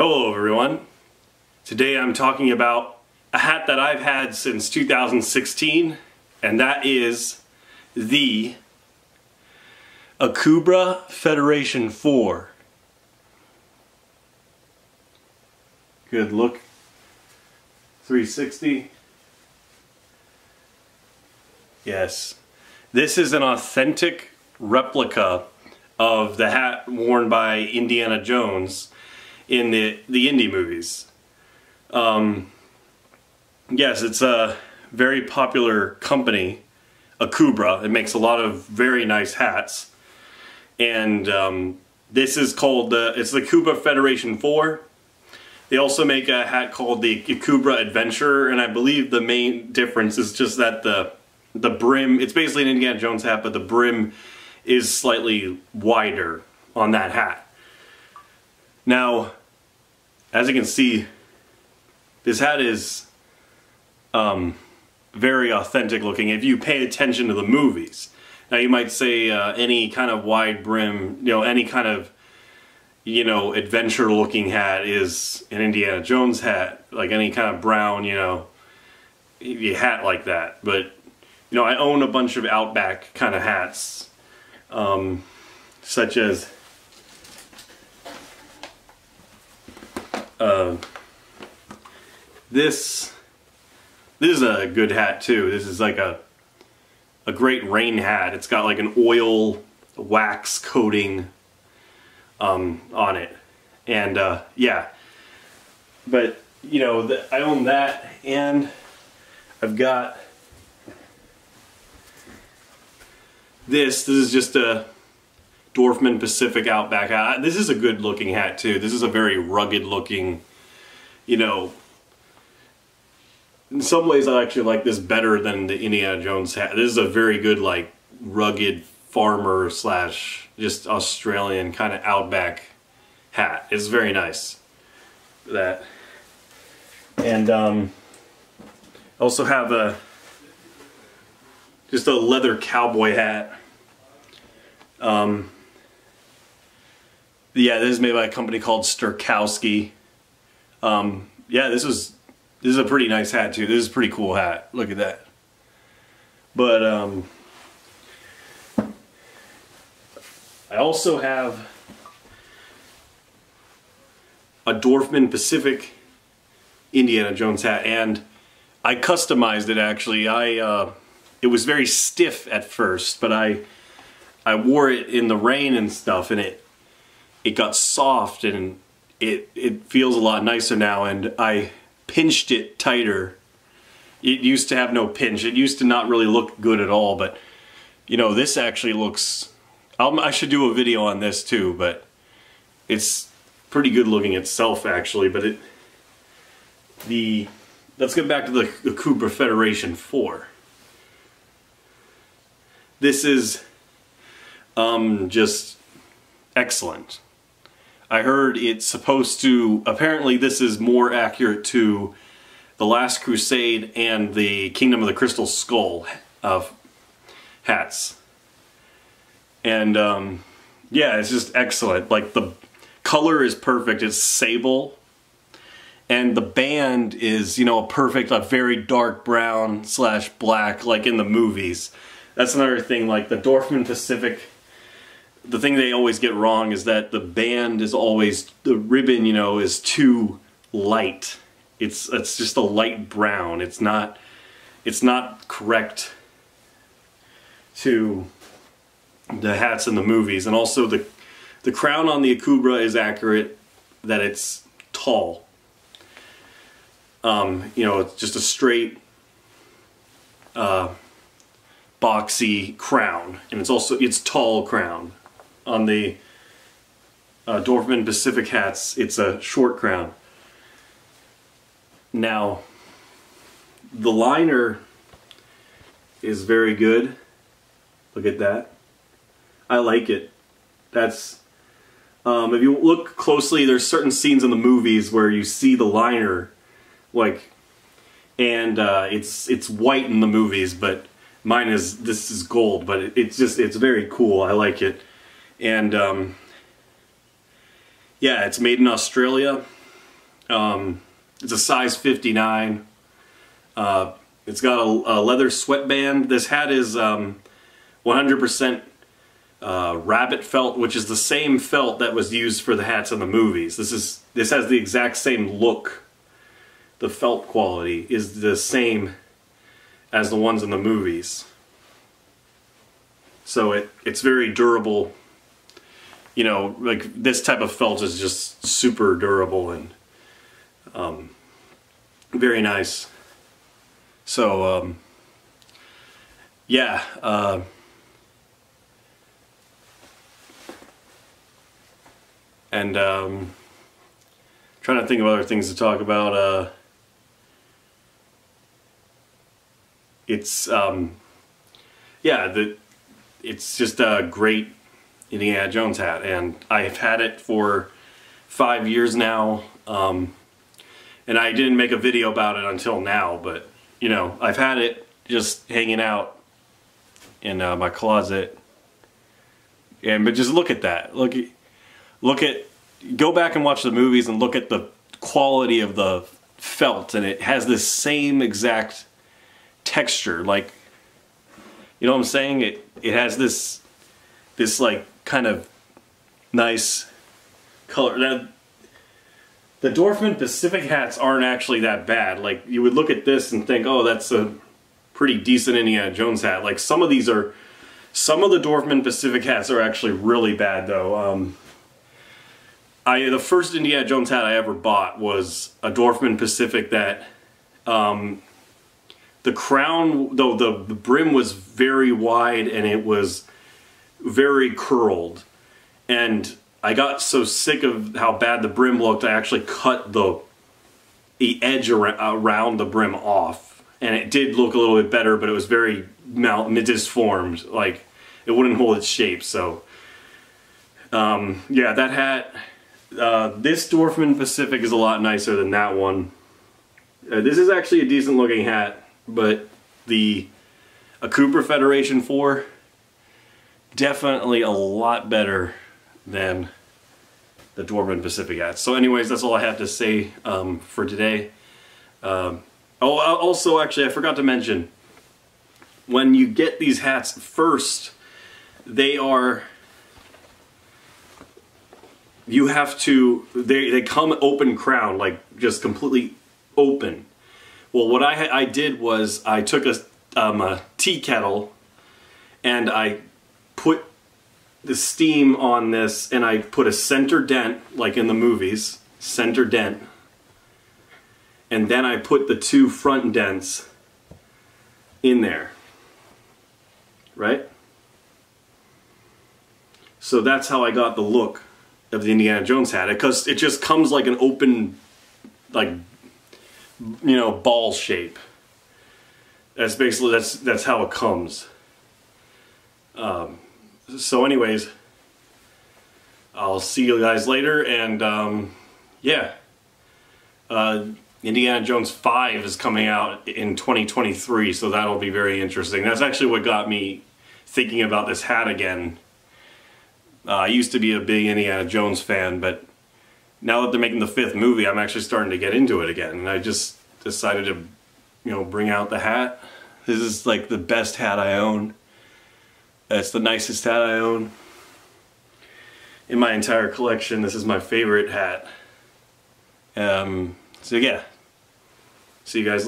Hello everyone. Today I'm talking about a hat that I've had since 2016, and that is the Akubra Federation 4. Good look. 360. Yes. This is an authentic replica of the hat worn by Indiana Jones in the Indy movies. Yes, it's a very popular company, Akubra. It makes a lot of very nice hats. And this is called, it's the Akubra Federation 4. They also make a hat called the Akubra Adventurer, and I believe the main difference is just that the brim, it's basically an Indiana Jones hat, but the brim is slightly wider on that hat. Now, as you can see, this hat is very authentic looking if you pay attention to the movies. Now you might say any kind of wide brim, any kind of, adventure looking hat is an Indiana Jones hat, like any kind of brown, hat like that. But, I own a bunch of Outback kind of hats, such as this is a good hat too. This is like a great rain hat. It's got like an oil wax coating on it, and yeah. But I own that, and I've got this. This is just a Dorfman Pacific Outback hat. This is a good looking hat too. This is a very rugged looking, in some ways I actually like this better than the Indiana Jones hat. This is a very good, like, rugged farmer slash just Australian kind of outback hat. It's very nice. That. And I also have just a leather cowboy hat. Yeah, this is made by a company called Sturkowski. Yeah, this is a pretty nice hat too. This is a pretty cool hat. Look at that. But I also have a Dorfman Pacific Indiana Jones hat, and I customized it actually. It was very stiff at first, but I wore it in the rain and stuff, and it got soft, and it feels a lot nicer now, and I pinched it tighter. It used to have no pinch. It used to not really look good at all, but this actually looks, I should do a video on this too, but it's pretty good looking itself actually. But let's get back to the Akubra Federation 4. This is just excellent. I heard it's supposed to, apparently this is more accurate to The Last Crusade and the Kingdom of the Crystal Skull hats. And yeah, it's just excellent. Like, the color is perfect. It's sable. And the band is, a perfect, like, very dark brown slash black, like in the movies. That's another thing, like the Dorfman Pacific. The thing they always get wrong is that the band is always, the ribbon, is too light. It's just a light brown. It's not correct to the hats in the movies. And also the crown on the Akubra is accurate, that it's tall. It's just a straight boxy crown, and it's tall crown. On the Dorfman Pacific hats, it's a short crown. Now, the liner is very good. Look at that. I like it. That's, if you look closely, there's certain scenes in the movies where you see the liner, like, and it's white in the movies, but this is gold, but it's very cool. I like it. And yeah, it's made in Australia. It's a size 59. It's got a leather sweatband. This hat is 100% rabbit felt, which is the same felt that was used for the hats in the movies. This has the exact same look. The felt quality is the same as the ones in the movies. So it's very durable. You know, like this type of felt is just super durable and very nice. So yeah, and trying to think of other things to talk about. It's yeah, it's just a great Indiana Jones hat, and I've had it for 5 years now, and I didn't make a video about it until now, but you know, I've had it just hanging out in my closet, but just look at that, look at, go back and watch the movies and look at the quality of the felt, and it has this same exact texture, like, you know what I'm saying? It has this like kind of nice color. Now, the Dorfman Pacific hats aren't actually that bad. Like, you would look at this and think, oh, that's a pretty decent Indiana Jones hat. Like, some of the Dorfman Pacific hats are actually really bad though. The first Indiana Jones hat I ever bought was a Dorfman Pacific that the crown, though the brim was very wide and it was very curled, and I got so sick of how bad the brim looked, I actually cut the edge around the brim off, and it did look a little bit better, but it was very disformed, like it wouldn't hold its shape. So yeah, that hat, this Dorfman Pacific is a lot nicer than that one. This is actually a decent looking hat, but the Akubra Federation 4, definitely a lot better than the Dorfman Pacific hats. So anyways, that's all I have to say for today. Oh, also, actually, I forgot to mention, when you get these hats first, they come open crown, like just completely open. Well, what I did was I took a tea kettle and I put the steam on this, and I put a center dent, like in the movies, center dent, and then I put the 2 front dents in there, right? So that's how I got the look of the Indiana Jones hat, because it just comes like an open, like, you know, ball shape. That's basically, that's how it comes. So anyways, I'll see you guys later, and yeah, Indiana Jones 5 is coming out in 2023, so that'll be very interesting. That's actually what got me thinking about this hat again. I used to be a big Indiana Jones fan, but now that they're making the 5th movie, I'm actually starting to get into it again, and I just decided to, you know, bring out the hat. This is like the best hat I own. It's the nicest hat I own in my entire collection. This is my favorite hat. So yeah, see you guys later.